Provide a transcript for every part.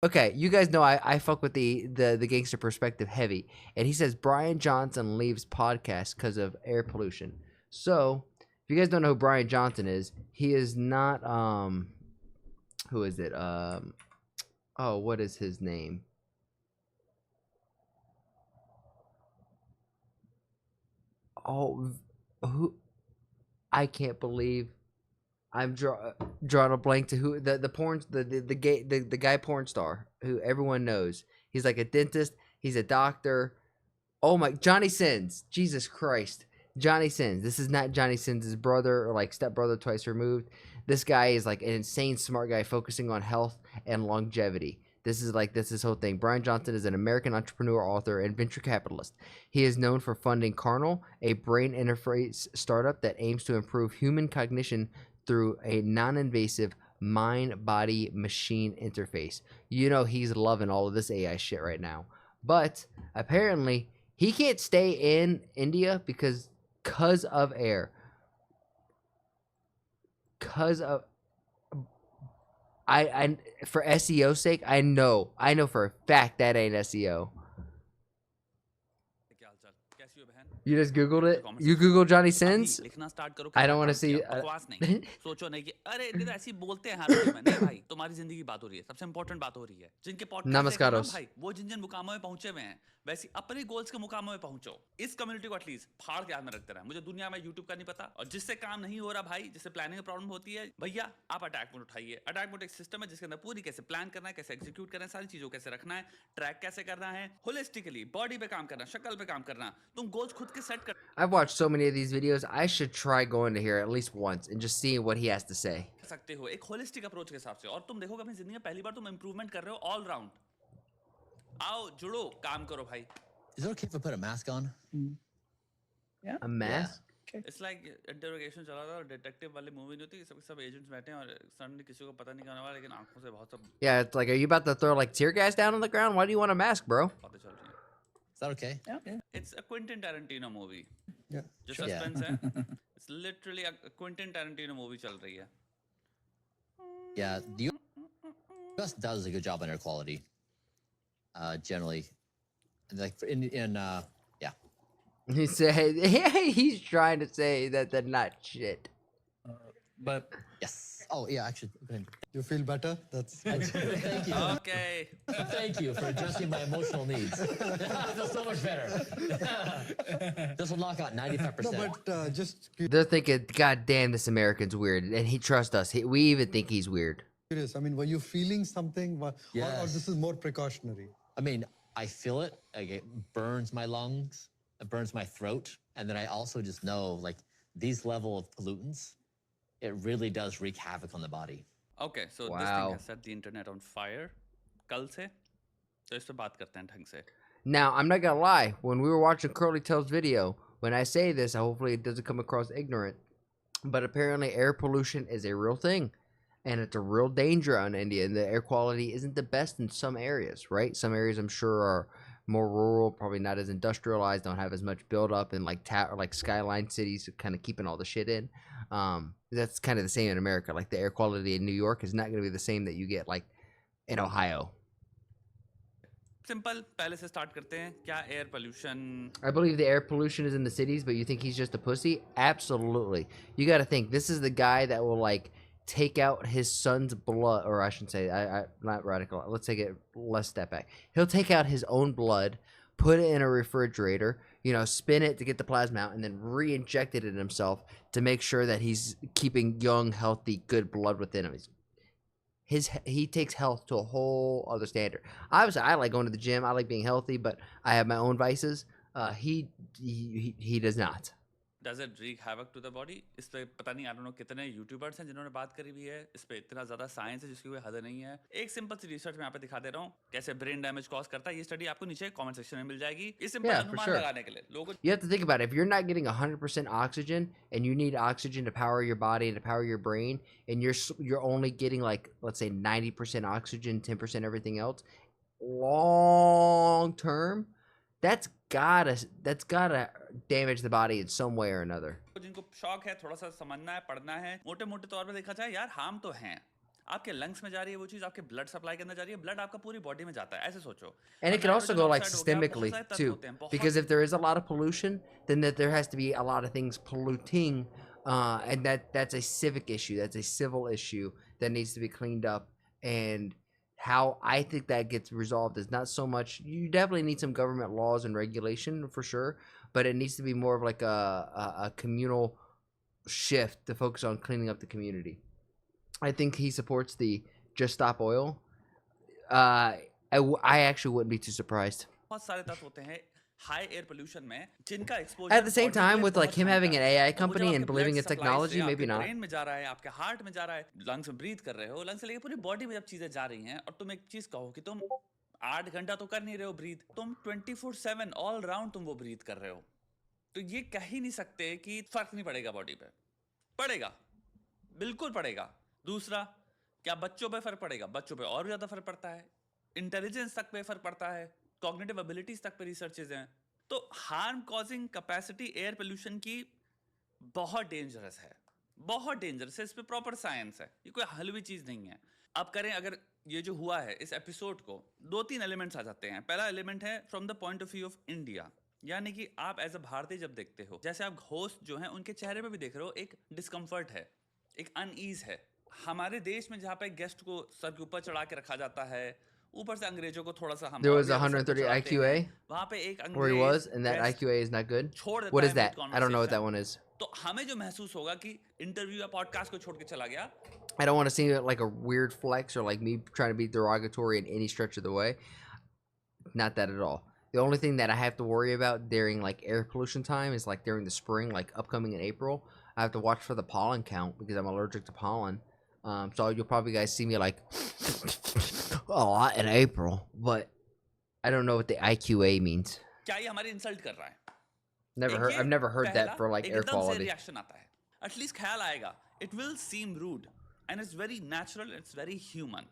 Okay, you guys know I fuck with the gangster perspective heavy, and he says Bryan Johnson leaves podcast because of air pollution. So if you guys don't know who Bryan Johnson is, he is not who is it oh, what is his name? Oh, who? I can't believe I'm drawing a blank to who the porn the gay the guy porn star who everyone knows. He's like a dentist. He's a doctor. Oh my, Johnny Sins. Jesus Christ, Johnny Sins. This is not Johnny Sins' brother or like stepbrother twice removed. This guy is like an insane smart guy focusing on health and longevity. This is his whole thing. Bryan Johnson is an American entrepreneur, author, and venture capitalist. He is known for funding Carnal, a brain interface startup that aims to improve human cognition through a non-invasive mind-body machine interface. You know he's loving all of this AI shit right now. But apparently he can't stay in India cuz of air. Cuz of I for SEO sake, I know for a fact that ain't SEO. You just googled it. You Google Johnny Sins. I don't want to see. सोचो नहीं कि अरे इधर ऐसी बोलते हैं हर video में। नहीं भाई, तुम्हारी जिंदगी की बात हो रही है, सबसे इंपॉर्टेंट बात हो रही है। जिनके पॉडकास्ट देखो ना भाई, वो जिन जिन मुकामों में पहुंचे हुए हैं, वैसे अपने गोल्स के मुकामों में पहुंचो। इस कम्युनिटी को एटलीस्ट फाड़ के हाथ में रखते रहे। मुझे दुनिया में यूट्यूब का नहीं पता, और जिससे काम नहीं हो रहा भाई, जिससे प्लानिंग में प्रॉब्लम होती है, भैया आप अटैक मोड उठाइए। अटैक मोड एक सिस्टम है जिसके अंदर पूरी कैसे प्लान करना है, कैसे एग्जीक्यूट करना है, सारी चीजों कैसे रखना है, ट्रैक कैसे करना है, होलिस्टिकली बॉडी पे काम करना, शक्ल पे काम करना, तुम गोल्स खुद के सेट कर। I've watched so many of these videos. I should try going to here at least once and just seeing what he has to say. सकते हो एक होलिस्टिक अप्रोच के हिसाब से, और तुम देखोगे अपनी जिंदगी में पहली बार तुम इंप्रूवमेंट कर रहे हो ऑल राउंड। आओ जुड़ो, काम करो भाई। Is it okay if I put a mask on? Yeah. A mask? Okay. It's like interrogation चला रहा है, डिटेक्टिव वाली मूवी जो थी, सब एजेंट्स बैठे हैं और सडनली किसी को पता नहीं क्या होने वाला, लेकिन आंखों से बहुत सब। Yeah, it's like, are you about to throw like tear gas down on the ground? Why do you want a mask, bro? बातें चल रही हैं। Is that okay? Yeah. It's a Quentin Tarantino movie. Yeah. जो suspense है, it's literally a Quentin Tarantino movie चल रही है। Yeah, the US does a good job on air quality, generally. And like yeah. He said, he's trying to say that they're not shit. But yes. Oh yeah, actually. You feel better? That's Thank you. Okay. Thank you for addressing my emotional needs. I feel so much better. This will knock out 95%. no, but just They're thinking, God damn, this American's weird, and he trusts us. We even think he's weird. curious. I mean, were you feeling something, or Yes. this is more precautionary? I mean, I feel it. Like it burns my lungs. It burns my throat. And then I also just know, like, these level of pollutants, it really does wreak havoc on the body. Okay, so this Wow. thing has set the internet on fire. कल से, तो इस पे बात करते हैं ढंग से. Now, I'm not gonna lie. When we were watching Curly Tail's video, when I say this, hopefully it doesn't come across ignorant, but apparently air pollution is a real thing, and it's a real danger on India. And the air quality isn't the best in some areas, right? Some areas I'm sure are more rural, probably not as industrialized, don't have as much buildup, and like skyline cities, kind of keeping all the shit in. That's kind of the same in America. Like the air quality in New York is not going to be the same that you get like in Ohio. Simple. पहले से start करते हैं. क्या air pollution? I believe the air pollution is in the cities, but you think he's just a pussy? Absolutely. You got to think this is the guy that will like take out his son's blood, or I shouldn't say, I not radical. Let's take it less step back. He'll take out his own blood, put it in a refrigerator, spin it to get the plasma out, and then re-inject it in himself to make sure that he's keeping young, healthy, good blood within him. He takes health to a whole other standard. Obviously, I like going to the gym. I like being healthy, but I have my own vices. He does not. Does it wreak havoc to the body? इस पे पता नहीं, I don't know कितने YouTubers हैं जिन्होंने बात करी हुई है. इस पे इतना ज़्यादा साइंस है जिसकी कोई हद नहीं है. एक सिंपल सी रिसर्च मैं यहाँ पे दिखा दे रहा हूँ कैसे ब्रेन डैमेज कॉज करता है. ये स्टडी आपको नीचे कमेंट सेक्शन में मिल जाएगी. इस सिंपल अनुमान लगाने के लिए लोगों. You have to think about it. If you're not getting 100% oxygen and you need oxygen to power your body and to power your brain, and you're only getting like, let's say 90% oxygen, 10% everything else, long term, that's gotta damage the body in some way or another. जिनको शौक है, थोड़ा सा समझना है, पढ़ना है, मोटे मोटे तौर पे देखा जाए यार, हार्म तो हैं. आपके लंग्स में जा रही है वो चीज, आपके ब्लड सप्लाई के अंदर जा रही है, ब्लड आपका पूरी बॉडी में जाता है, ऐसे सोचो। And it can also nitrogen go like oxide हो गया, बहुत systemically सारे तत्व too, होते हैं, बहुत because if there is a lot of pollution, then that there has to be a lot of things polluting, and that's a civic issue, that's a civil issue that needs to be cleaned up. And how I think that gets resolved is not so much. You definitely need some government laws and regulation for sure, but it needs to be more of like a communal shift to focus on cleaning up the community. I think he supports the Just Stop Oil. I actually wouldn't be too surprised. बहुत सारे तत्व होते हैं high air pollution में जिनका exposure At the same time, with like him having an AI company and believing in technology, maybe not. Brain में जा रहा है, आपके हार्ट में जा रहा है, लंग्स में ब्रीथ कर रहे हो, लंग्स से लेके पूरी बॉडी में जब चीजें जा रही हैं, और तुम एक चीज कहो कि तुम 8 घंटा तो कर नहीं रहे हो ब्रीथ, तुम 24/7 ऑल राउंड तुम वो ब्रीथ कर रहे हो, तो ये कह ही नहीं सकते कि फर्क नहीं पड़ेगा बॉडी पे। पड़ेगा, बिल्कुल पड़ेगा। दूसरा, क्या बच्चों पे फर्क पड़ेगा? बच्चों पे और ज्यादा फर्क पड़ता है, इंटेलिजेंस तक पे फर्क पड़ता है, कॉग्निटिव एबिलिटीज तक पे रिसर्चेज हैं। तो harm causing capacity air pollution की बहुत डेंजरस है, बहुत डेंजरस है, इस पे प्रॉपर साइंस है, ये कोई हलवी चीज नहीं है। अब करें, अगर ये जो हुआ है इस एपिसोड को, 2-3 एलिमेंट्स आ जाते हैं। पहला एलिमेंट है from the point of view of India, यानी कि आप एज अ भारतीय जब देखते हो, जैसे आप होस्ट जो हैं उनके चेहरे पे भी देख रहे हो, एक डिस्कम्फर्ट है, एक अनईज है। हमारे देश में जहाँ पे गेस्ट को सर के ऊपर चढ़ा के रखा जाता है, ऊपर से अंग्रेजों को थोड़ा सा हम There और was ज्यादा सर पे 130 चढ़ाते IQA हैं, वहाँ पे एक where he was, अंग्रेज and that guest IQA is not good. छोड़ देता What है is that? mid I don't know what that conversation। one is. तो हमें जो महसूस होगा कि इंटरव्यू या पॉडकास्ट को छोड़ के चला गया, I don't want to seem like a weird flex or like me trying to be derogatory in any stretch of the way. Not that at all. The only thing that I have to worry about during like air pollution time is like during the spring, like upcoming in April. I have to watch for the pollen count because I'm allergic to pollen. So you'll probably guys see me like a lot in April, but I don't know what the IQA means. क्या ये हमारी insult कर रहा है? I've never heard that for like air एकदम से quality. Reaction आता है, एटलीस्ट ख्याल आएगा, it will seem rude and it's very natural, it's very human.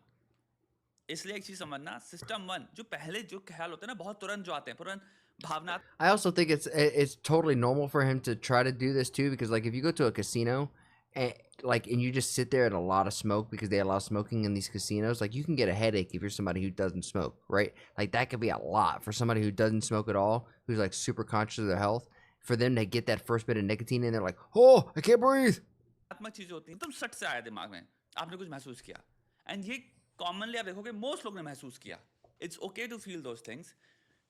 इसलिए एक चीज समझना, सिस्टम 1 जो पहले जो ख्याल होते हैं ना, बहुत तुरंत जो आते हैं, तुरंत भावना। I also think it's totally normal for him to try to do this too, because like if you go to a casino and you just sit there at a lot of smoke because they allow smoking in these casinos, like you can get a headache if you're somebody who doesn't smoke, right? Like that could be a lot for somebody who doesn't smoke at all, who's like super conscious of their health. For them to get that first bit of nicotine and they're like, oh, I can't breathe. आत्मक चीजें होती हैं, तुम सट से आया दिमाग में, आपने कुछ महसूस किया, एंड ये कॉमनली आप देखोगे मोस्ट लोग ने महसूस किया। It's okay to feel those things,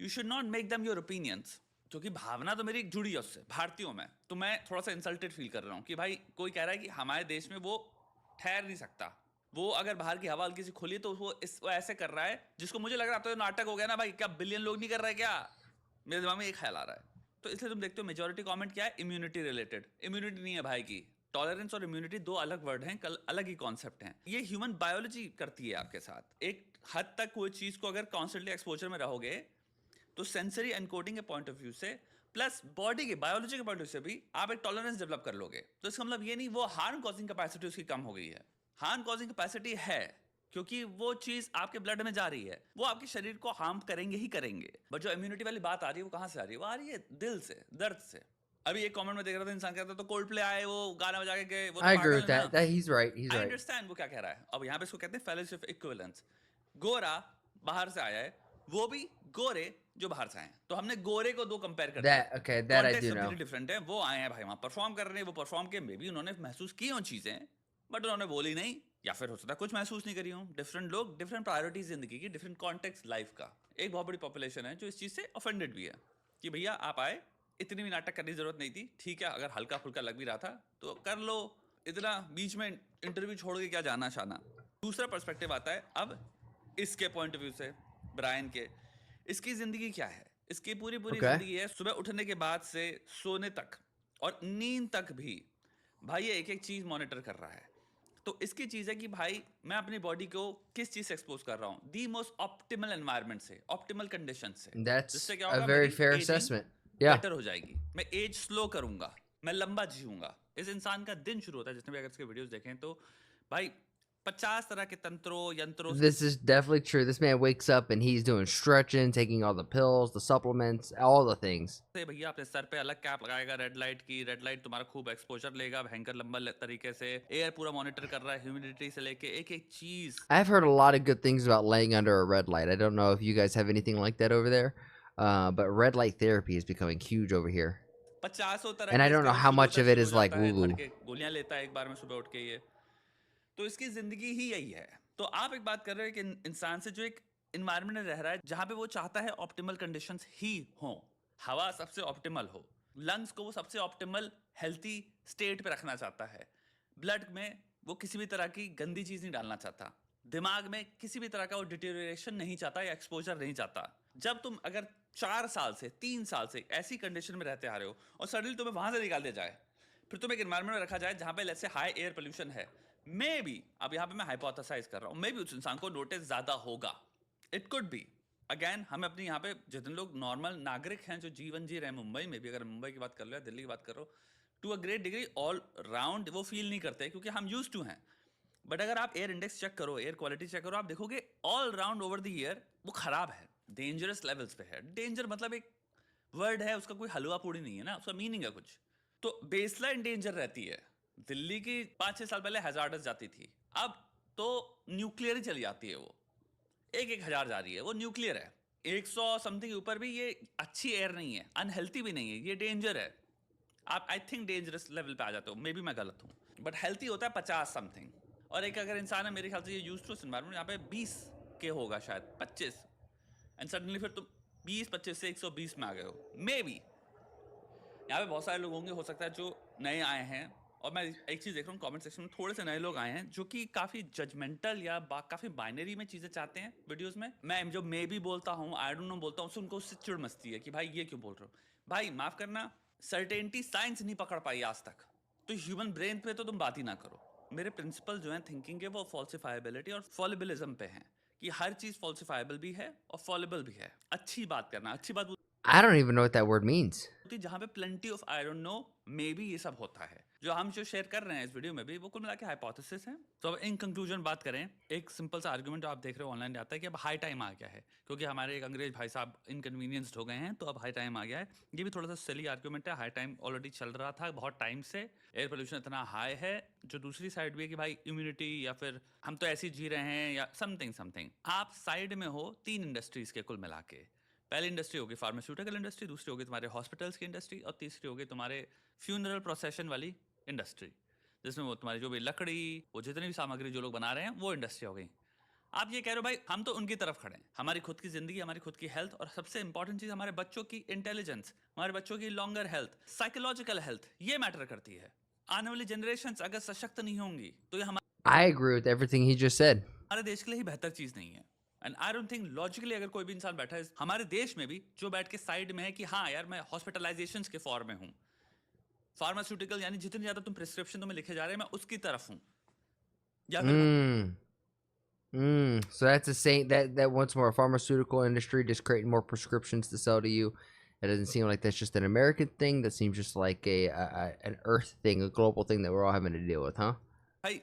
you should not make them your opinions, क्योंकि भावना तो मेरी जुड़ी है उससे, भारतीयों में। तो मैं थोड़ा सा इंसल्टेड फील कर रहा हूँ कि भाई कोई कह रहा है कि हमारे देश में वो ठहर नहीं सकता, वो अगर बाहर की हवा हल्की सी खुली तो वो ऐसे कर रहा है, जिसको मुझे लग रहा था तो नाटक हो गया ना भाई, क्या बिलियन लोग नहीं कर रहे क्या? मेरे दिमाग में एक ख्याल आ रहा है। तो इसलिए तुम देखते हो मेजोरिटी कमेंट क्या है, इम्यूनिटी रिलेटेड। इम्यूनिटी नहीं है भाई की, टॉलरेंस और इम्यूनिटी दो अलग वर्ड हैं, अलग ही कॉन्सेप्ट हैं। ये ह्यूमन बायोलॉजी करती है आपके साथ। एक हद तक कोई चीज को अगर कॉन्स्टेंटली एक्सपोजर में रहोगे तो सेंसरी एनकोडिंग के पॉइंट ऑफ व्यू से प्लस बॉडी के बायोलॉजी के पॉइंट ऑफ व्यू से भी आप एक टॉलरेंस डेवलप कर लोगे। तो इसका मतलब ये नहीं वो हार्म कॉजिंग कैपेसिटी उसकी कम हो गई है, हार्म कॉजिंग कैपेसिटी है, क्योंकि वो चीज आपके ब्लड में जा रही है, वो आपके शरीर को हार्म करेंगे ही करेंगे। बट जो इम्यूनिटी वाली बात आ रही है वो कहां से आ रही है? वो आ रही है दिल से, दर्द से। अभी एक कमेंट में देख रहा था, इंसान कहता तो कोल्ड प्ले आए, वो गाना बजा के गए, वो I agree with that. He's right. He's I right. Understand वो क्या कह रहा है। अब यहाँ पे इसको कहते हैं फैलेसी ऑफ इक्विवेलेंस। गोरा बाहर से आया है, वो भी गोरे जो बाहर से आए हैं, तो हमने गोरे को दो कंपेयर कर दिया। That I do know. Different है, वो आए हैं भाई वहां परफॉर्म कर रहे हैं, वो परफॉर्म के मे बी उन्होंने महसूस की उन चीजें, बट उन्होंने बोली नहीं, या फिर हो सकता है कुछ महसूस नहीं करी हूँ। डिफरेंट लोग, डिफरेंट प्रायोरिटीज जिंदगी की, डिफरेंट कॉन्टेक्स्ट लाइफ का। एक बहुत बड़ी पॉपुलेशन है जो इस चीज से ऑफेंडेड भी है कि भैया आप आए, इतनी भी नाटक करने की जरूरत नहीं थी, ठीक है अगर हल्का फुल्का लग भी रहा था तो कर लो, इतना बीच में इंटरव्यू छोड़ के क्या जाना शाना। दूसरा पर्सपेक्टिव आता है अब इसके पॉइंट ऑफ व्यू से, ब्रायन के। इसकी जिंदगी क्या है? इसकी पूरी जिंदगी है सुबह उठने के बाद से सोने तक और नींद तक भी भाई ये एक एक चीज मॉनिटर कर रहा है। तो इसकी चीज है कि भाई मैं अपनी बॉडी को किस चीज से एक्सपोज कर रहा हूँ, दी मोस्ट ऑप्टिमल एनवायरनमेंट से, ऑप्टिमल कंडीशन से। That's a very fair assessment. Yeah. Better हो जाएगी, मैं एज स्लो करूंगा, मैं लंबा जीऊंगा। इस इंसान का दिन शुरू होता है, जिसने भी अगर इसके वीडियोस देखें तो भाई 50 तरह के तंत्रों यंत्रों से This is definitely true. This man wakes up and he's doing stretching, taking all the pills, the supplements, all the things. भैया अपने सर पे अलग कैप लगाएगा रेड लाइट की। रेड लाइट तुम्हारा खूब एक्सपोजर लेगा भयंकर लंबा तरीके से। एयर पूरा मॉनिटर कर रहा है ह्यूमिडिटी से लेके एक एक चीज। I've heard a lot of good things about laying under a red light. I don't know if you guys have anything like that over there, but red light therapy is becoming huge over here. 50 तरह And I के don't know इसका how शुरू much होता of it शुरू is हो like जाता है, woo-woo. भर के गोलियां लेता है एक बार में सुबह उठ के ये। तो इसकी जिंदगी ही यही है। तो आप एक बात कर रहे हो कि इंसान से जो एक इन्वायरमेंट में रह रहा है जहां पे वो चाहता है ऑप्टिमल कंडीशंस ही हो, हवा सबसे ऑप्टिमल हो, लंग्स को वो सबसे ऑप्टिमल हेल्थी स्टेट पे रखना चाहता है, ब्लड में वो किसी भी तरह की गंदी चीज नहीं डालना चाहता, दिमाग में किसी भी तरह का वो डिटेरियोरेशन नहीं चाहता या एक्सपोजर नहीं चाहता। जब तुम अगर 4 साल से 3 साल से ऐसी कंडीशन में रहते आ रहे हो और सडनली तुम्हें वहां से निकाल दिया जाए, फिर तुम्हें एक एनवायरमेंट में रखा जाए जहां पे let's say high air pollution है, मे बी, अब यहाँ पे मैं हाइपोथेसाइज कर रहा हूँ, मे बी उस इंसान को नोटिस ज्यादा होगा। It could be. अगेन हमें अपनी यहाँ पे जितने लोग नॉर्मल नागरिक हैं जो जीवन जी रहे हैं मुंबई में भी, अगर मुंबई की बात कर लो या दिल्ली की बात करो, to a great degree all round वो फील नहीं करते क्योंकि हम यूज टू हैं। बट अगर आप एयर इंडेक्स चेक करो, एयर क्वालिटी चेक करो, आप देखोगे all round over the year वो खराब है, डेंजरस लेवल्स पे है। डेंजर मतलब एक वर्ड है, उसका कोई हलवा पूड़ी नहीं है ना, उसका मीनिंग है कुछ। तो बेसलाइन डेंजर रहती है। दिल्ली की 5-6 साल पहले हैजार्डस जाती थी, अब तो न्यूक्लियर ही चली जाती है। वो 1,000 जा रही है, वो न्यूक्लियर है। 100 समथिंग ऊपर भी ये अच्छी एयर नहीं है, अनहेल्थी भी नहीं है, ये डेंजर है। आप आई थिंक डेंजरस लेवल पे आ जाते हो, मे बी मैं गलत हूँ, बट हेल्थी होता है 50 समथिंग। और एक अगर इंसान है मेरे ख्याल से ये यूज टू एनवायरमेंट यहाँ पे 20 के होगा शायद 25, एंड सडनली फिर तुम 20-25 से 120 में आ गए हो, मे बी। यहाँ पे बहुत सारे लोग होंगे हो सकता है जो नए आए हैं, और मैं एक चीज़ देख रहा हूँ कमेंट सेक्शन में थोड़े से नए लोग आए हैं जो कि काफ़ी जजमेंटल या काफ़ी बाइनरी में चीज़ें चाहते हैं वीडियोस में। मैं जो मे भी बोलता हूँ, आई डोंट नो बोलता हूँ, उनको उससे चिढ़ मचती है कि भाई ये क्यों बोल रहे हो। भाई माफ़ करना, सर्टेनिटी साइंस नहीं पकड़ पाई आज तक, तो ह्यूमन ब्रेन पे तो तुम बात ही ना करो। मेरे प्रिंसिपल जो है थिंकिंग के वो फॉल्सिफाइबिलिटी और फॉलिबिलिज्म पे हैं कि हर चीज़ फॉल्सिफाइबल भी है और फॉलिबल भी है। अच्छी बात करना, अच्छी बात I don't even know what that word means. जहां पे plenty of I don't know may be ये सब होता है। जो हम जो शेयर कर रहे हैं इस वीडियो में भी वो कुल मिला के हाइपोथेसिस है। तो अब इन कंक्लूजन बात करें, एक सिंपल सा आर्गुमेंट जो आप देख रहे हो ऑनलाइन आता है कि अब हाई टाइम आ गया है, क्योंकि हमारे एक अंग्रेज भाई साहब इनकन्वीनियंस्ड हो गए हैं, तो अब हाई टाइम आ गया है। ये भी थोड़ा सा सिली आर्गुमेंट है, हाई टाइम ऑलरेडी चल रहा था बहुत टाइम से, एयर पोल्यूशन इतना हाई है। जो दूसरी साइड भी है कि भाई इम्यूनिटी या फिर हम तो ऐसे जी रहे हैं या समथिंग समथिंग। आप साइड में हो 3 इंडस्ट्रीज के कुल मिला के। पहली इंडस्ट्री होगी फार्मास्यूटिकल इंडस्ट्री, दूसरी होगी तुम्हारे हॉस्पिटल्स की इंडस्ट्री, और तीसरी होगी तुम्हारे फ्यूनरल प्रोसेशन वाली इंडस्ट्री, जिसमें वो तुम्हारी जो भी लकड़ी, वो जितनी भी सामग्री जो लोग बना रहे हैं वो इंडस्ट्री हो गई। आप ये कह रहे हो भाई हम तो उनकी तरफ खड़े हैं, हमारी खुद की जिंदगी, हमारी खुद की हेल्थ, और सबसे इंपॉर्टेंट चीज हमारे बच्चों की इंटेलिजेंस, हमारे बच्चों की लॉन्गर हेल्थ, साइकोलॉजिकल हेल्थ, ये मैटर करती है। आने वाली जनरेशन अगर सशक्त नहीं होंगी तो ये I agree with everything he just said. हमारे देश के लिए ही बेहतर चीज नहीं है। And I don't think logically अगर कोई भी इंसान बैठा है हमारे देश में भी जो बैठ के साइड में है कि हाँ यार मैं हॉस्पिटलाइजेशन के फॉर्म में हूँ, फार्मास्यूटिकल यानी जितनी ज्यादा तुम प्रिस्क्रिप्शन तुम्हें लिखे जा रहे हैं मैं उसकी तरफ हूँ, या फिर So that's a saying that once more, pharmaceutical industry just creating more prescriptions to sell to you. It doesn't seem like that's just an American thing. That seems just like an Earth thing, a global thing that we're all having to deal with, huh? भाई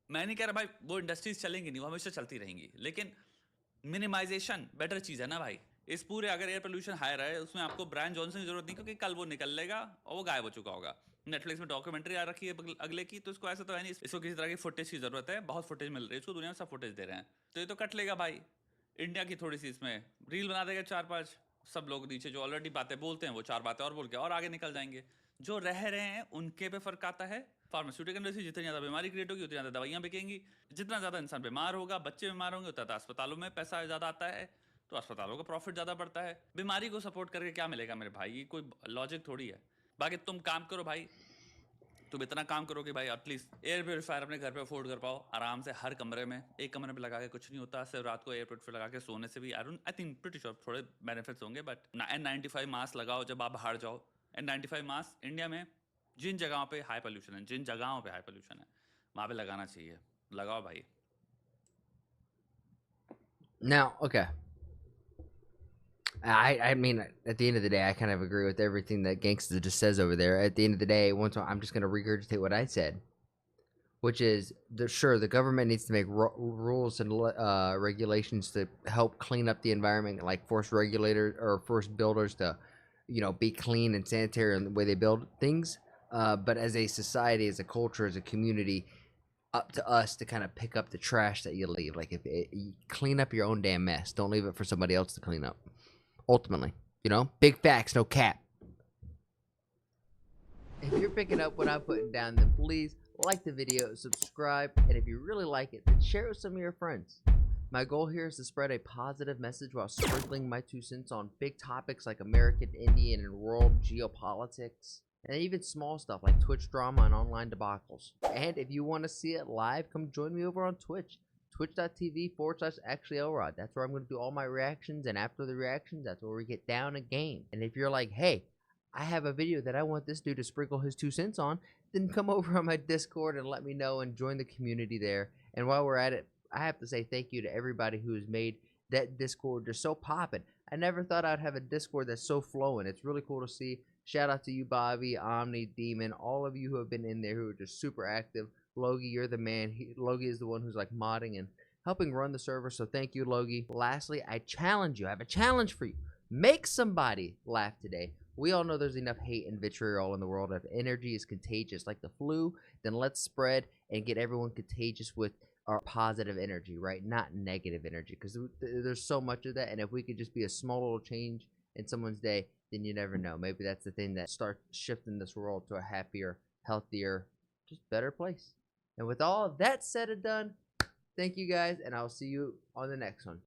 मैं नहीं कह रहा भाई वो industries चलेंगी नहीं, वो हमेशा चलती रहेंगी, लेकिन मिनिमाइजेशन बेटर चीज है ना भाई। इस पूरे अगर एयर पोल्यूशन हाई रहा है उसमें आपको ब्रायन जॉनसन की जरूरत नहीं, क्योंकि कल वो निकल लेगा और वो गायब हो चुका होगा। नेटफ्लिक्स में डॉक्यूमेंट्री आ रखी है अगले की, तो इसको ऐसा तो है नहीं इसको किसी तरह की फुटेज की जरूरत है, बहुत फुटेज मिल रही है इसको, दुनिया में सब फुटेज दे रहे हैं, तो ये तो कट लेगा भाई। इंडिया की थोड़ी सी इसमें रील बना देगा 4-5, सब लोग नीचे जो ऑलरेडी बातें बोलते हैं वो 4 बातें और बोल के और आगे निकल जाएंगे। जो रह रहे हैं उनके पे फर्क आता है। फार्मास्यूटिकल इंडस्ट्री जितनी ज़्यादा बीमारी क्रिएट होगी उतनी ज़्यादा दवाइयाँ बिकेंगी, जितना ज़्यादा इंसान बीमार होगा, बच्चे बीमार होंगे, उतना अस्पतालों में पैसा ज़्यादा आता है, तो अस्पतालों का प्रॉफिट ज़्यादा बढ़ता है। बीमारी को सपोर्ट करके क्या मिलेगा मेरे भाई, ये कोई लॉजिक थोड़ी है। बाकी तुम काम करो भाई, तुम इतना काम करो कि भाई एटलीस्ट एयर प्योरीफायर अपने घर पे अफोर्ड कर पाओ आराम से, हर कमरे में, एक कमरे में लगा के कुछ नहीं होता, सिर्फ रात को एयर प्योरीफायर लगा के सोने से भी आई थिंक प्रीटी श्योर थोड़े बेनिफिट्स होंगे। बट N95 मास्क लगाओ जब आप बाहर जाओ। N95 मास्क इंडिया में जिन जगहों पे हाई पोल्यूशन है, जिन जगहों पे हाई पोल्यूशन है वहाँ पे लगाना चाहिए, लगाओ भाई। Now, okay. I mean, at the end of the day, I kind of agree with everything that Gangsta just says over there. At the end of the day, I'm just going to regurgitate what I said. which is the government needs to make rules and regulations to help clean up the environment, like force regulators or force builders to, be clean and sanitary in the way they build things. But as a society, as a culture, as a community, up to us to kind of pick up the trash that you leave. Like you clean up your own damn mess. Don't leave it for somebody else to clean up. Ultimately, big facts, no cap. If you're picking up what I'm putting down, then please like the video, subscribe, and if you really like it, then share it with some of your friends. My goal here is to spread a positive message while sprinkling my 2 cents on big topics like American, Indian, and world geopolitics, and even small stuff like Twitch drama and online debacles. And if you want to see it live, come join me over on Twitch. Twitch.tv/ActuallyElrod. That's where I'm going to do all my reactions, and after the reactions, that's where we get down a game. And if you're like, hey, I have a video that I want this dude to sprinkle his 2 cents on, then come over on my Discord and let me know and join the community there. And while we're at it, I have to say thank you to everybody who has made that Discord just so poppin'. I never thought I'd have a Discord that's so flowing. It's really cool to see. Shout out to you, Bobby, Omni, Demon, all of you who have been in there who are just super active. Logie, you're the man. Logie is the one who's like modding and helping run the server, so thank you, Logie. Lastly, I challenge you. I have a challenge for you. Make somebody laugh today. We all know there's enough hate and vitriol in the world. If energy is contagious like the flu, then let's spread and get everyone contagious with our positive energy, right? Not negative energy, because there's so much of that. And if we could just be a small little change in someone's day, then you never know. Maybe that's the thing that starts shifting this world to a happier, healthier, just better place. And with all of that said and done, thank you guys, and I'll see you on the next one.